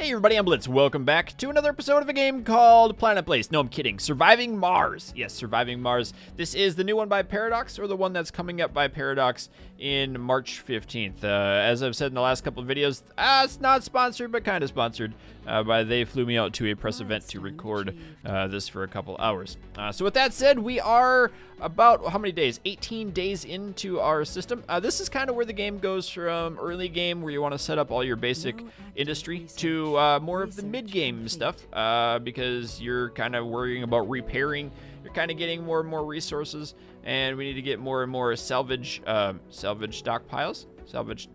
Hey everybody, I'm Blitz. Welcome back to another episode of a game called Planet Place. No, I'm kidding. Surviving Mars. Yes, Surviving Mars. This is the new one by Paradox, or the one that's coming up by Paradox in March 15th. As I've said in the last couple of videos, it's not sponsored, but kind of sponsored. They flew me out to a press event to record this for a couple hours. So with that said, we are about, how many days? 18 days into our system. This is kind of where the game goes from early game, where you want to set up all your basic industry, to more of the mid-game stuff, because you're kind of worrying about repairing. You're kind of getting more and more resources, and we need to get more and more salvage stockpiles.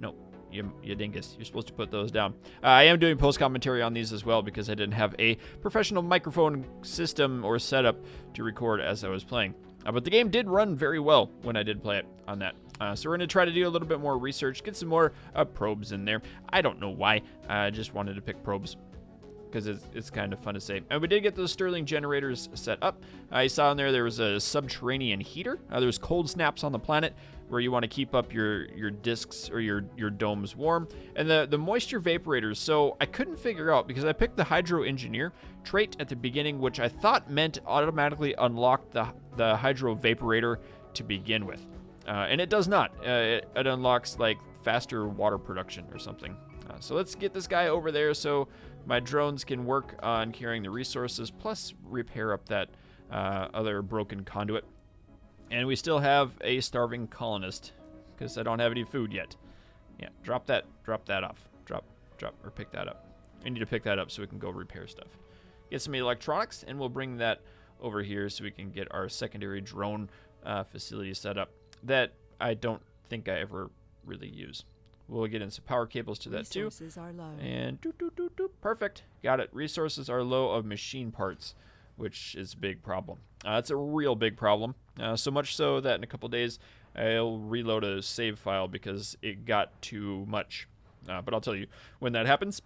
No, you dingus. You're supposed to put those down. I am doing post commentary on these as well because I didn't have a professional microphone system or setup to record as I was playing. But the game did run very well when I did play it on that. So we're going to try to do a little bit more research, get some more probes in there. I don't know why. I just wanted to pick probes because it's kind of fun to say. And we did get those Stirling generators set up. I saw in there was a subterranean heater. There's cold snaps on the planet where you want to keep up your discs or your domes warm. And the moisture vaporators. So I couldn't figure out, because I picked the hydro engineer trait at the beginning, which I thought meant automatically unlock the hydro vaporator to begin with. And it does not. It unlocks like faster water production or something. So let's get this guy over there so my drones can work on carrying the resources, plus repair up that other broken conduit. And we still have a starving colonist because I don't have any food yet. Yeah, drop that off. Drop, or pick that up. I need to pick that up so we can go repair stuff. Get some electronics, and we'll bring that over here so we can get our secondary drone facility set up that I don't think I ever really use. We'll get in some power cables to that too. Resources are low. And perfect. Got it. Resources are low of machine parts, which is a big problem. It's a real big problem. So much so that in a couple days I'll reload a save file because it got too much. But I'll tell you when that happens.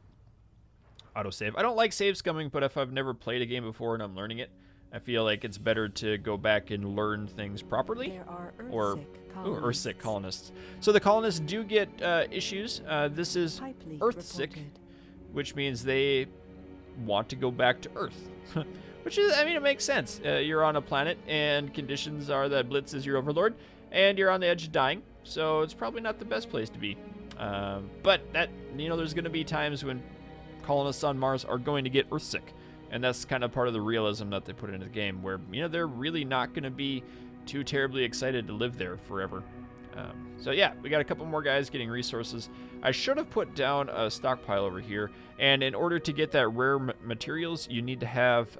Autosave. I don't like save scumming, but if I've never played a game before and I'm learning it, I feel like it's better to go back and learn things properly. There are Earth-sick colonists. So the colonists do get issues. This is Earth-sick, which means they want to go back to Earth. Which is, I mean, it makes sense. You're on a planet, and conditions are that Blitz is your overlord, and you're on the edge of dying, so it's probably not the best place to be. But that, there's going to be times when colonists on Mars are going to get Earth-sick. And that's kind of part of the realism that they put into the game, where, they're really not going to be too terribly excited to live there forever. So yeah, we got a couple more guys getting resources. I should have put down a stockpile over here. And in order to get that rare materials, you need to have,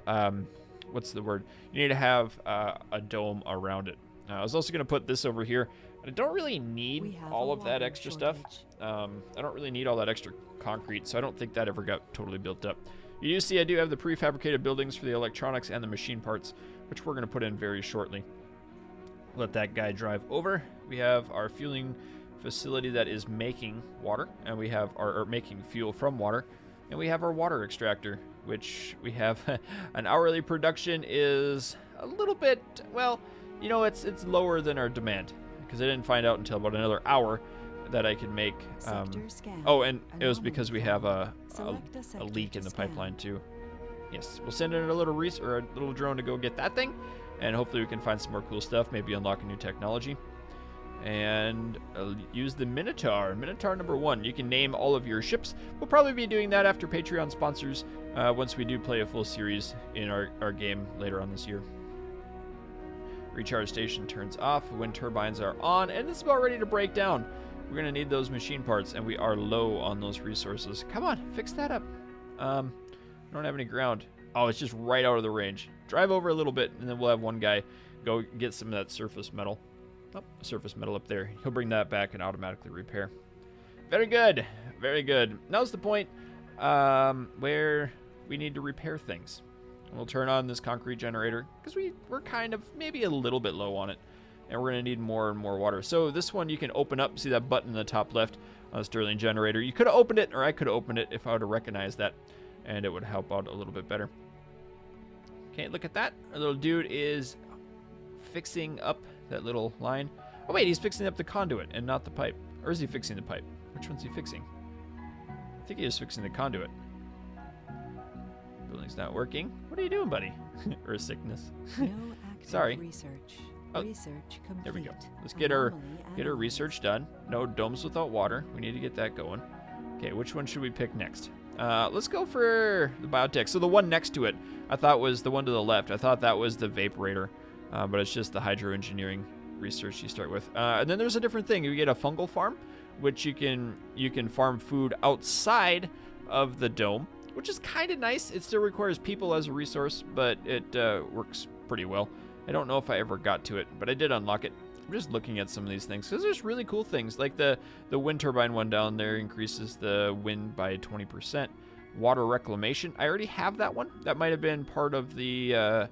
what's the word? You need to have a dome around it. I was also going to put this over here. I don't really need all of that extra stuff. I don't really need all that extra concrete, so I don't think that ever got totally built up. You do see I do have the prefabricated buildings for the electronics and the machine parts, which we're going to put in very shortly. Let that guy drive over. We have our fueling facility that is making water, and we have our making fuel from water, and we have our water extractor, which we have an hourly production is a little bit, well, it's lower than our demand, because I didn't find out until about another hour that I could make. Oh, and it was because we have a leak in the pipeline too. Yes, we'll send in a little drone to go get that thing, and hopefully we can find some more cool stuff, maybe unlock a new technology. And use the Minotaur number 1. You can name all of your ships. We'll probably be doing that after Patreon sponsors, once we do play a full series in our game later on this year. Recharge station turns off, wind turbines are on, and it's about ready to break down. We're going to need those machine parts, and we are low on those resources. Come on, fix that up. I don't have any ground. Oh, it's just right out of the range. Drive over a little bit, and then we'll have one guy go get some of that surface metal. Oh, surface metal up there. He'll bring that back and automatically repair. Very good. Very good. Now's the point where we need to repair things. We'll turn on this concrete generator, because we're kind of maybe a little bit low on it. And we're going to need more and more water. So this one you can open up. See that button in the top left on the Stirling generator. You could have opened it, or I could have opened it if I would have recognized that. And it would help out a little bit better. Okay, look at that. Our little dude is fixing up that little line. Oh, wait, he's fixing up the conduit and not the pipe. Or is he fixing the pipe? Which one's he fixing? I think he is fixing the conduit. Building's not working. What are you doing, buddy? Earth sickness. No active Sorry. research. Oh, Research complete. there we go. Let's get our Anomaly research done. No domes without water. We need to get that going. Okay, which one should we pick next? Let's go for the biotech. So the one next to it, I thought was the one to the left. I thought that was the vaporator, but it's just the hydroengineering research you start with. And then there's a different thing. You get a fungal farm, which you can farm food outside of the dome, which is kind of nice. It still requires people as a resource, but it works pretty well. I don't know if I ever got to it, but I did unlock it. I'm just looking at some of these things because there's really cool things like the wind turbine one down there increases the wind by 20%. Water reclamation, I already have that one. That might have been part of the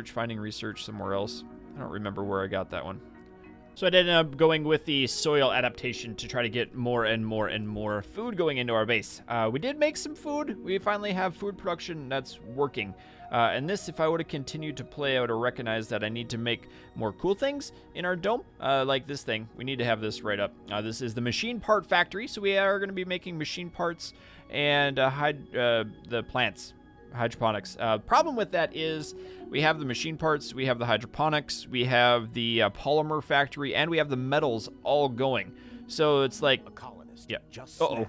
finding research somewhere else. I don't remember where I got that one. So I ended up going with the soil adaptation to try to get more and more and more food going into our base. We did make some food. We finally have food production that's working. And this, if I would have continued to play, I would have recognized that I need to make more cool things in our dome, like this thing. We need to have this right up. This is the machine part factory, so we are going to be making machine parts and the plants. Hydroponics. Problem with that is we have the machine parts, we have the hydroponics, we have the polymer factory, and we have the metals all going. So it's like A colonist. yeah. Just Uh-oh.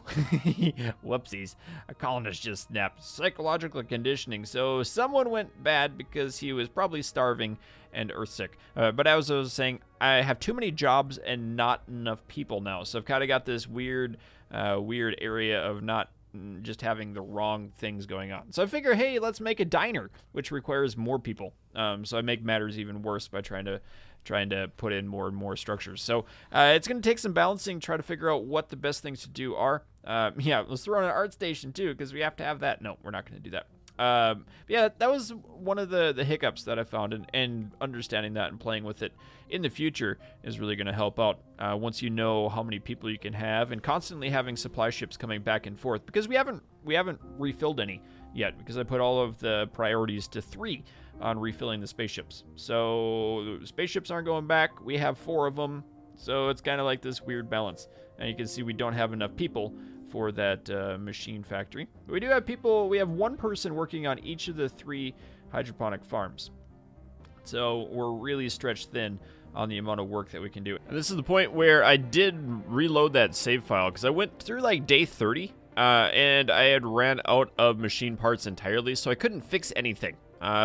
Whoopsies. A colonist just snapped. Psychological conditioning. So someone went bad because he was probably starving and earthsick. But as I was saying, I have too many jobs and not enough people now. So I've kind of got this weird area of not just having the wrong things going on. So I figure, hey, let's make a diner, which requires more people. So I make matters even worse by trying to put in more and more structures. So it's going to take some balancing, try to figure out what the best things to do are. Yeah, let's throw in an art station too, because we have to have that. No, we're not going to do that. Yeah, that was one of the hiccups that I found, and understanding that and playing with it in the future is really going to help out once you know how many people you can have, and constantly having supply ships coming back and forth, because we haven't refilled any yet, because I put all of the priorities to 3 on refilling the spaceships. So the spaceships aren't going back. We have 4 of them, so it's kind of like this weird balance, and you can see we don't have enough people for that machine factory. But we do have people. We have 1 person working on each of the 3 hydroponic farms. So we're really stretched thin on the amount of work that we can do. And this is the point where I did reload that save file, because I went through like day 30 and I had ran out of machine parts entirely, so I couldn't fix anything.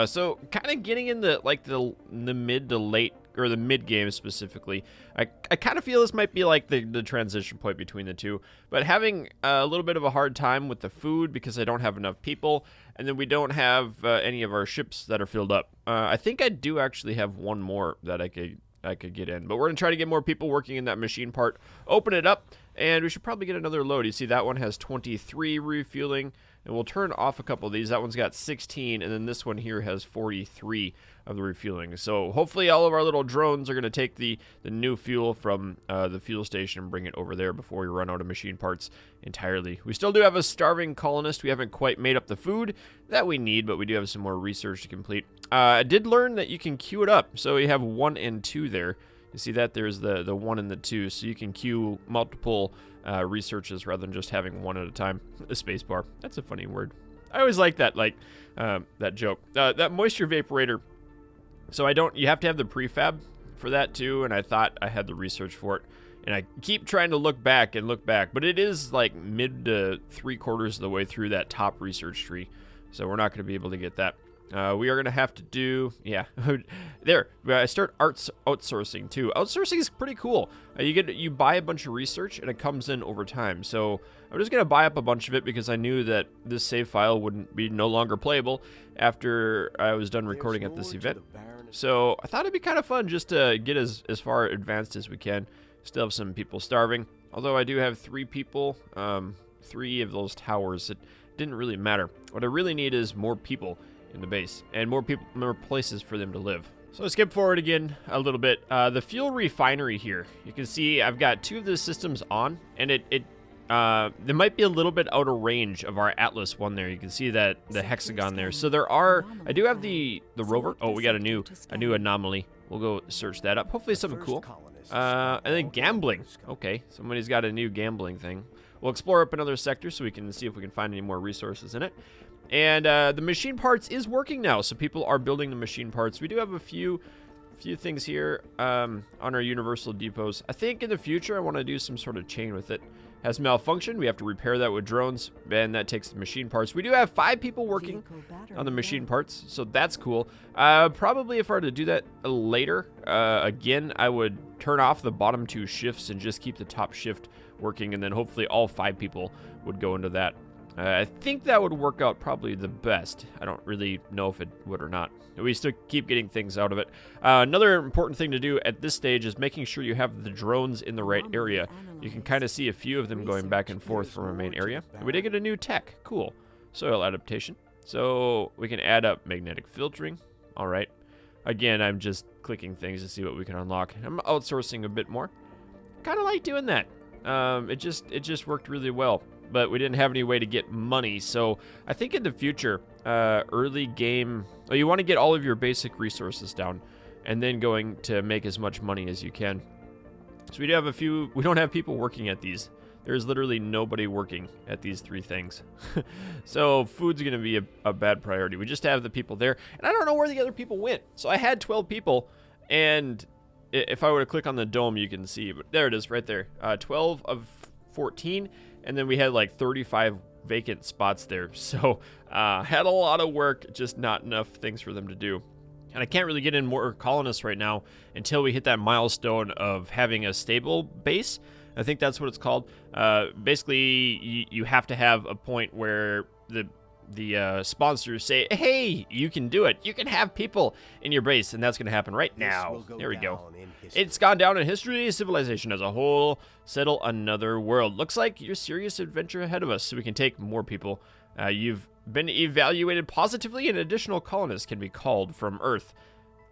So kind of getting in the mid to late, or the mid game specifically, I kind of feel this might be like the transition point between the two, but having a little bit of a hard time with the food because I don't have enough people, and then we don't have any of our ships that are filled up. I think I do actually have 1 more that I could get in, but we're gonna try to get more people working in that machine part, open it up, and we should probably get another load. You see that one has 23 refueling, and we'll turn off a couple of these. That one's got 16, and then this one here has 43 of the refueling. So hopefully all of our little drones are going to take the new fuel from the fuel station and bring it over there before we run out of machine parts entirely. We still do have a starving colonist. We haven't quite made up the food that we need, but we do have some more research to complete. I did learn that you can queue it up. So you have 1 and 2 there. You see that there's the 1 and the 2, so you can queue multiple researches rather than just having 1 at a time. A space bar. That's a funny word. I always like that, that joke. That moisture vaporator. So you have to have the prefab for that too, and I thought I had the research for it. And I keep trying to look back, but it is like mid to 3/4 of the way through that top research tree. So we're not going to be able to get that. We are going to have to do, yeah, there. I start outsourcing too. Outsourcing is pretty cool. You buy a bunch of research and it comes in over time. So I'm just going to buy up a bunch of it because I knew that this save file wouldn't be no longer playable after I was done recording at this event. So I thought it'd be kind of fun just to get as far advanced as we can. Still have some people starving. Although I do have 3 people, 3 of those towers. It didn't really matter. What I really need is more people in the base, and more places for them to live. So let's skip forward again a little bit. The fuel refinery here, you can see I've got 2 of the systems on, and it might be a little bit out of range of our Atlas one there. You can see that the hexagon there. So I do have the rover. Oh, we got a new anomaly. We'll go search that up. Hopefully something cool. And then gambling. Okay, somebody's got a new gambling thing. We'll explore up another sector so we can see if we can find any more resources in it. And the machine parts is working now, so people are building the machine parts. We do have a few things here on our universal depots. I think in the future I want to do some sort of chain with it. Has malfunctioned. We have to repair that with drones, and that takes the machine parts. We do have 5 people working on the machine parts, so that's cool. Probably if I were to do that later, again, I would turn off the bottom 2 shifts and just keep the top shift working, and then hopefully all 5 people would go into that. I think that would work out probably the best. I don't really know if it would or not. We still keep getting things out of it. Another important thing to do at this stage is making sure you have the drones in the right area. You can kind of see a few of them going back and forth from our main area. And we did get a new tech. Cool. Soil adaptation. So we can add up magnetic filtering. All right. Again, I'm just clicking things to see what we can unlock. I'm outsourcing a bit more. Kind of like doing that. It just worked really well. But we didn't have any way to get money, so I think in the future, early game, you want to get all of your basic resources down, and then going to make as much money as you can. So we do have a few, we don't have people working at these. There's literally nobody working at these 3 things. So food's going to be a bad priority. We just have the people there, and I don't know where the other people went. So I had 12 people, and if I were to click on the dome, you can see, but there it is right there. 12 of 14. And then we had like 35 vacant spots there. So had a lot of work, just not enough things for them to do. And I can't really get in more colonists right now until we hit that milestone of having a stable base. I think that's what it's called. Basically, you have to have a point where the sponsors say, hey, you can do it. You can have people in your base, and that's going to happen right now. There we go. It's gone down in history. Civilization as a whole. Settle another world. Looks like you're serious adventure ahead of us, so we can take more people. You've been evaluated positively, and additional colonists can be called from Earth.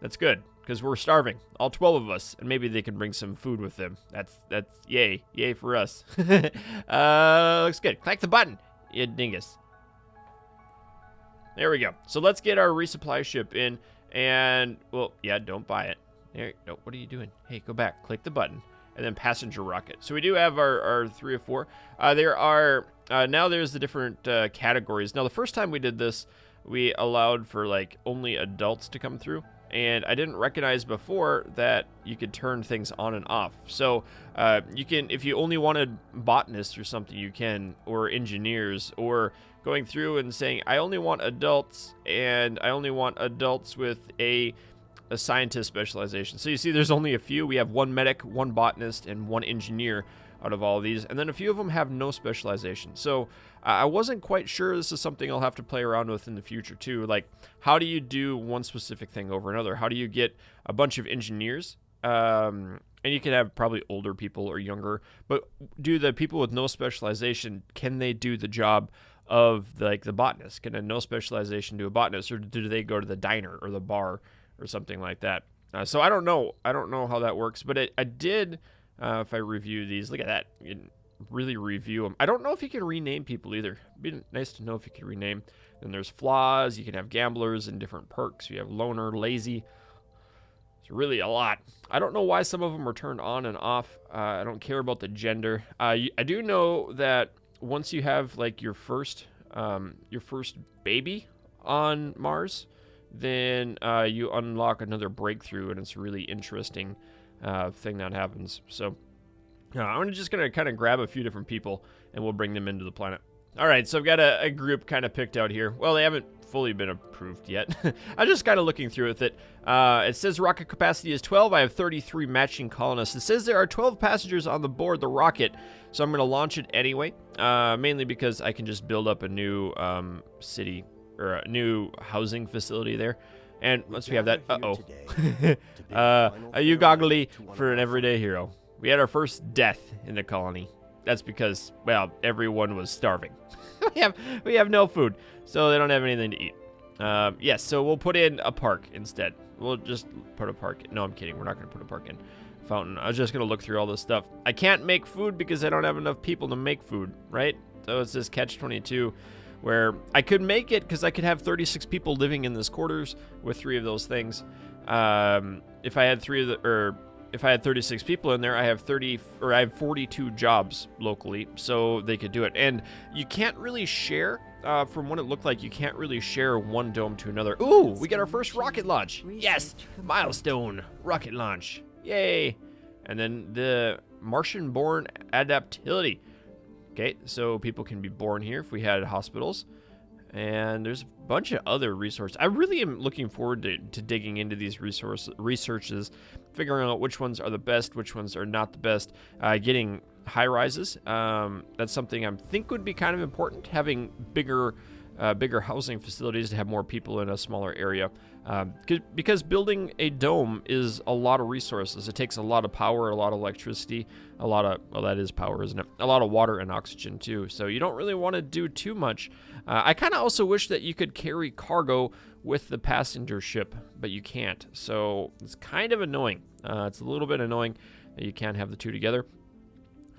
That's good, because we're starving. All 12 of us, and maybe they can bring some food with them. That's yay. Yay for us. Looks good. Click the button, you dingus. There we go. So let's get our resupply ship in, and, well, yeah, don't buy it. There, no, what are you doing? Hey, go back. Click the button, and then passenger rocket. So we do have our 3 or 4. There are, now there's the different categories. Now, the first time we did this, we allowed for, like, only adults to come through, and I didn't recognize before that you could turn things on and off. So you can, if you only wanted botanists or something, you can, or engineers, or going through and saying, I only want adults, and I only want adults with a scientist specialization. So you see there's only a few. We have 1 medic, 1 botanist, and 1 engineer out of all of these, and then a few of them have no specialization. So I wasn't quite sure. This is something I'll have to play around with in the future too. Like, how do you do one specific thing over another? How do you get a bunch of engineers? And you can have probably older people or younger, but do the people with no specialization, can they do the job of the botanist? Can a no specialization do a botanist, or do they go to the diner or the bar or something like that? So I don't know. I don't know how that works, but I did, if I review these, look at that. You can really review them. I don't know if you can rename people either. It'd be nice to know if you could rename. Then there's flaws. You can have gamblers and different perks. You have loner, lazy. It's really a lot. I don't know why some of them are turned on and off. I don't care about the gender. I do know that once you have like your first baby on Mars, then you unlock another breakthrough, and it's a really interesting thing that happens. So I'm just gonna kind of grab a few different people, and we'll bring them into the planet. All right, so I've got a group kind of picked out here. Well, they haven't fully been approved yet. I'm just kind of looking through with it. It says rocket capacity is 12. I have 33 matching colonists. It says there are 12 passengers on the board the rocket, so I'm going to launch it anyway, mainly because I can just build up a new city, or a new housing facility there. And once we have that, are you goggly for an everyday hero? We had our first death in the colony. That's because, well, everyone was starving. we have no food, so they don't have anything to eat. Yes, so we'll put in a park instead. We'll just put a park in. No, I'm kidding. We're not going to put a park in. Fountain. I was just going to look through all this stuff. I can't make food because I don't have enough people to make food, right? So it's this catch-22 where I could make it because I could have 36 people living in this quarters with 3 of those things. If I had 36 people in there, I have 42 jobs locally, so they could do it. And you can't really share from what it looked like, you can't really share one dome to another. Ooh, we got our first rocket launch. Yes, milestone rocket launch. Yay. And then the Martian-born adaptability. Okay, so people can be born here if we had hospitals. And there's a bunch of other resources. I really am looking forward to digging into these researches, figuring out which ones are the best, which ones are not the best. Getting high rises. That's something I think would be kind of important. Having bigger housing facilities to have more people in a smaller area. Because building a dome is a lot of resources. It takes a lot of power, a lot of electricity, well, that is power, isn't it? A lot of water and oxygen too. So you don't really want to do too much. I kind of also wish that you could carry cargo with the passenger ship, but you can't. So it's kind of annoying. It's a little bit annoying that you can't have the two together.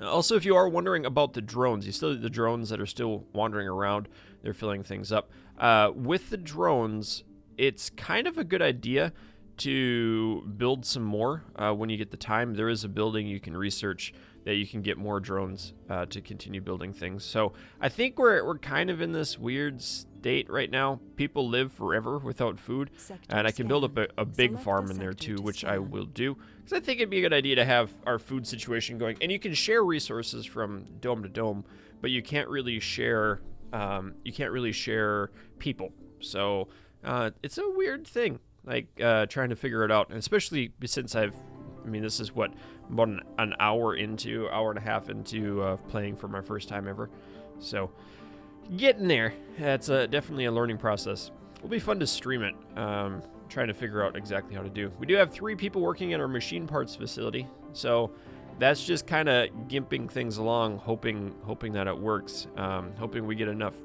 Also, if you are wondering about the drones, you still have the drones that are still wandering around. They're filling things up. With the drones, it's kind of a good idea to build some more when you get the time. There is a building you can research that you can get more drones to continue building things. So I think we're kind of in this weird state right now. People live forever without food, and I can build up a big farm in there too, which I will do, because I think it'd be a good idea to have our food situation going. And you can share resources from dome to dome, but you can't really share people. So it's a weird thing, like trying to figure it out, and especially since this is what, about an hour and a half into playing for my first time ever. So getting there. It's definitely a learning process. It'll be fun to stream it, trying to figure out exactly how to do. We do have 3 people working in our machine parts facility, so that's just kind of gimping things along, hoping that it works, hoping we get enough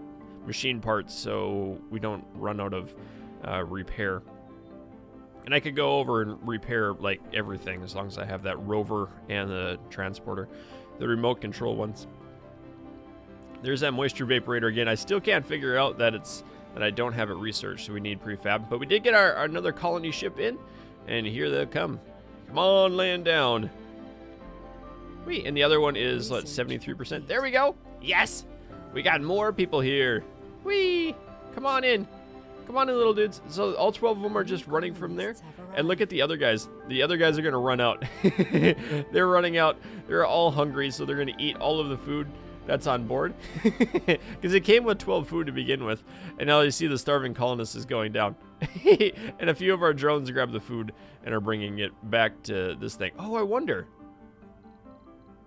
machine parts so we don't run out of repair. And I could go over and repair like everything as long as I have that rover and the transporter, the remote control ones. There's that moisture vaporator again. I still can't figure out that I don't have it researched, so we need prefab. But we did get our another colony ship in, and here they come. Come on, land down. Wait, and the other one is, 73%. There we go. Yes, we got more people here. Whee! Come on in. Come on in, little dudes. So all 12 of them are just running from there. And look at the other guys. The other guys are going to run out. They're running out. They're all hungry, so they're going to eat all of the food that's on board. Because it came with 12 food to begin with. And now you see the starving colonists is going down. And a few of our drones grab the food and are bringing it back to this thing. Oh, I wonder.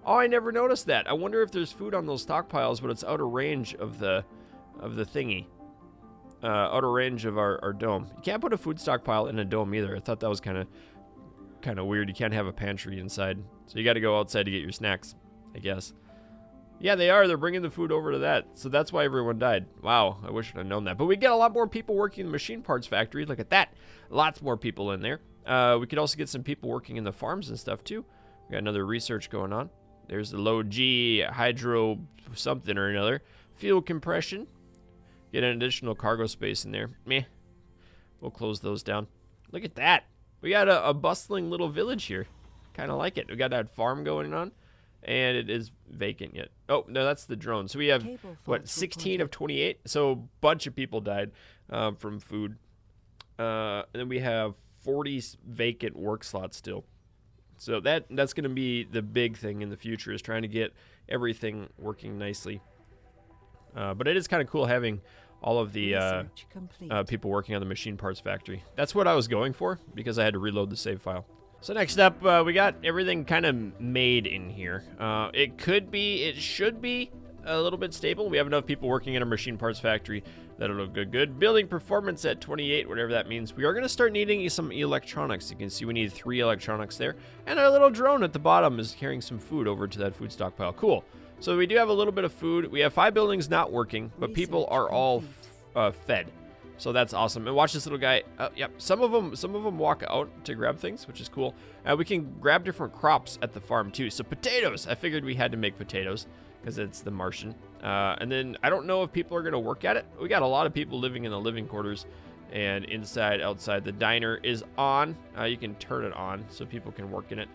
Oh, I never noticed that. I wonder if there's food on those stockpiles, but it's out of range of the thingy. Out of range of our dome. You can't put a food stockpile in a dome either. I thought that was kind of weird. You can't have a pantry inside, so you got to go outside to get your snacks, I guess. Yeah, they are. They're bringing the food over to that, so that's why everyone died. Wow, I wish I'd have known that. But we get a lot more people working in the machine parts factory. Look at that. Lots more people in there. We could also get some people working in the farms and stuff too. We got another research going on. There's the low G hydro something or another. Fuel compression. Get an additional cargo space in there. Meh. We'll close those down. Look at that. We got a bustling little village here. Kind of like it. We got that farm going on. And it is vacant yet. Oh, no, that's the drone. So we have, 16 of 28? So a bunch of people died from food. And then we have 40 vacant work slots still. So that's going to be the big thing in the future, is trying to get everything working nicely. But it is kind of cool having all of the people working on the machine parts factory. That's what I was going for, because I had to reload the save file. So next up, we got everything kind of made in here. It should be a little bit stable. We have enough people working in a machine parts factory that it'll go good. Building performance at 28, whatever that means. We are going to start needing some electronics. You can see we need 3 electronics there. And our little drone at the bottom is carrying some food over to that food stockpile. Cool. So we do have a little bit of food. We have 5 buildings not working, but people are all fed. So that's awesome. And watch this little guy. Yep. Some of them walk out to grab things, which is cool. We can grab different crops at the farm too. So potatoes. I figured we had to make potatoes because it's the Martian. And then I don't know if people are going to work at it. We got a lot of people living in the living quarters and inside, outside. The diner is on. You can turn it on so people can work in it.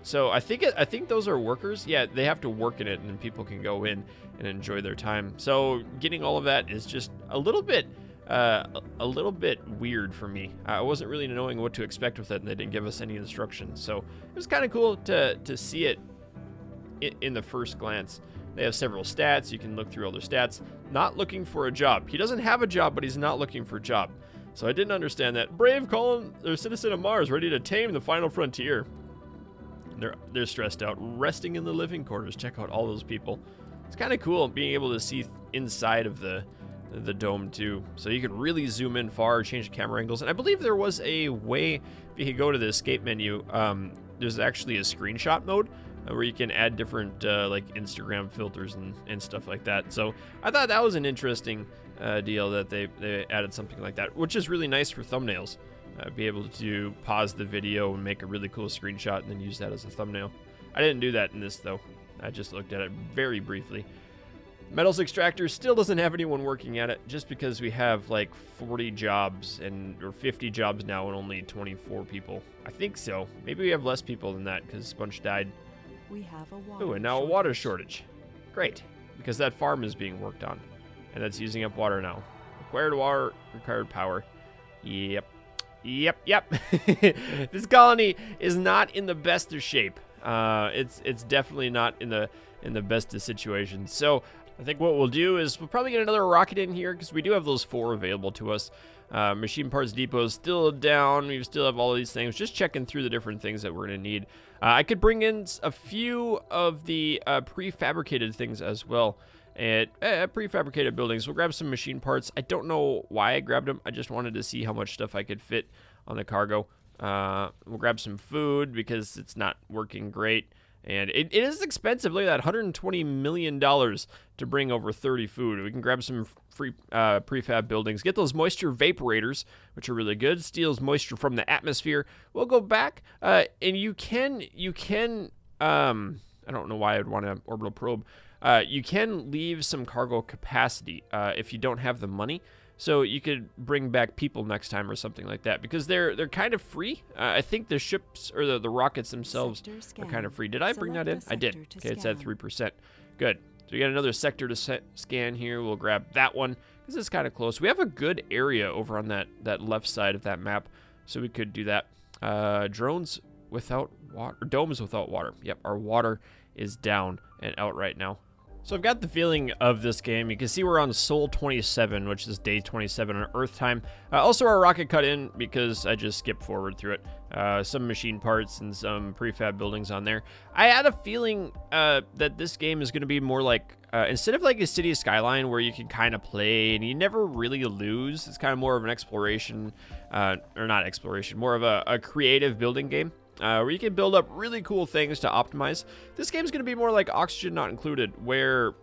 So I think those are workers. Yeah, they have to work in it, and then people can go in and enjoy their time. So getting all of that is just a little bit weird for me. I wasn't really knowing what to expect with it, and they didn't give us any instructions. So it was kind of cool to see it in the first glance. They have several stats. You can look through all their stats. Not looking for a job. He doesn't have a job, but he's not looking for a job. So I didn't understand that. Brave citizen of Mars, ready to tame the final frontier. They're stressed out, resting in the living quarters. Check out all those people. It's kind of cool being able to see inside of the dome too. So you can really zoom in far, change the camera angles. And I believe there was a way, if you could go to the escape menu, there's actually a screenshot mode where you can add different like Instagram filters and stuff like that. So I thought that was an interesting deal that they added something like that, which is really nice for thumbnails. Be able to pause the video and make a really cool screenshot and then use that as a thumbnail. I didn't do that in this though. I just looked at it very briefly. Metals extractor still doesn't have anyone working at it, just because we have like 40 jobs or 50 jobs now and only 24 people. I think so. Maybe we have less people than that because a bunch died. We have a water and now a water shortage. Great, because that farm is being worked on, and that's using up water now. Required water, required power. Yep. This colony is not in the best of shape. It's definitely not in the best of situations. So I think what we'll do is we'll probably get another rocket in here because we do have those 4 available to us. Machine parts depot is still down. We still have all these things. Just checking through the different things that we're going to need. I could bring in a few of the prefabricated things as well. And prefabricated buildings. We'll grab some machine parts. I don't know why I grabbed them. I just wanted to see how much stuff I could fit on the cargo. We'll grab some food because it's not working great. And it is expensive. Look at that, $120 million to bring over 30 food. We can grab some free prefab buildings. Get those moisture vaporators, which are really good. Steals moisture from the atmosphere. We'll go back, and you can. I don't know why I'd want an orbital probe. You can leave some cargo capacity if you don't have the money. So you could bring back people next time or something like that, because they're kind of free. I think the ships or the rockets themselves are kind of free. Did I bring that in? I did. Okay, it's at 3%. Good. So we got another sector to scan here. We'll grab that one because it's kind of close. We have a good area over on that left side of that map, so we could do that. Drones without water, domes without water. Yep, our water is down and out right now. So I've got the feeling of this game. You can see we're on Sol 27, which is day 27 on Earth time. Also, our rocket cut in because I just skipped forward through it. Some machine parts and some prefab buildings on there. I had a feeling that this game is going to be more like, instead of like a City Skyline where you can kind of play and you never really lose, it's kind of more of an exploration, or not exploration, more of a creative building game. Where you can build up really cool things to optimize. This game's going to be more like Oxygen Not Included, where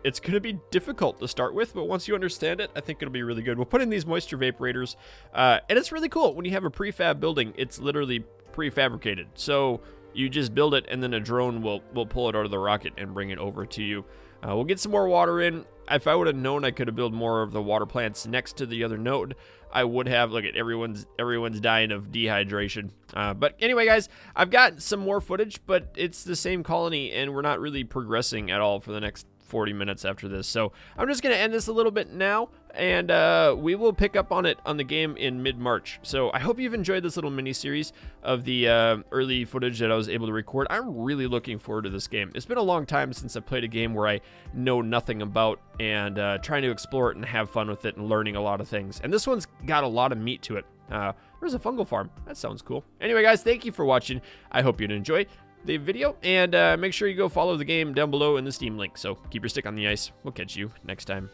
it's going to be difficult to start with, but once you understand it, I think it'll be really good. We'll put in these moisture vaporators, and it's really cool. When you have a prefab building, it's literally prefabricated. So you just build it, and then a drone will pull it out of the rocket and bring it over to you. We'll get some more water in. If I would have known I could have built more of the water plants next to the other node, I would have. Look at everyone's dying of dehydration. But anyway, guys, I've got some more footage, but it's the same colony, and we're not really progressing at all for the next 40 minutes after this. So I'm just going to end this a little bit now, and we will pick up on the game in mid-March. So I hope you've enjoyed this little mini-series of the early footage that I was able to record. I'm really looking forward to this game. It's been a long time since I played a game where I know nothing about, and trying to explore it and have fun with it and learning a lot of things. And this one's got a lot of meat to it. There's a fungal farm. That sounds cool. Anyway, guys, thank you for watching. I hope you'd enjoy the video, and make sure you go follow the game down below in the Steam link. So keep your stick on the ice. We'll catch you next time.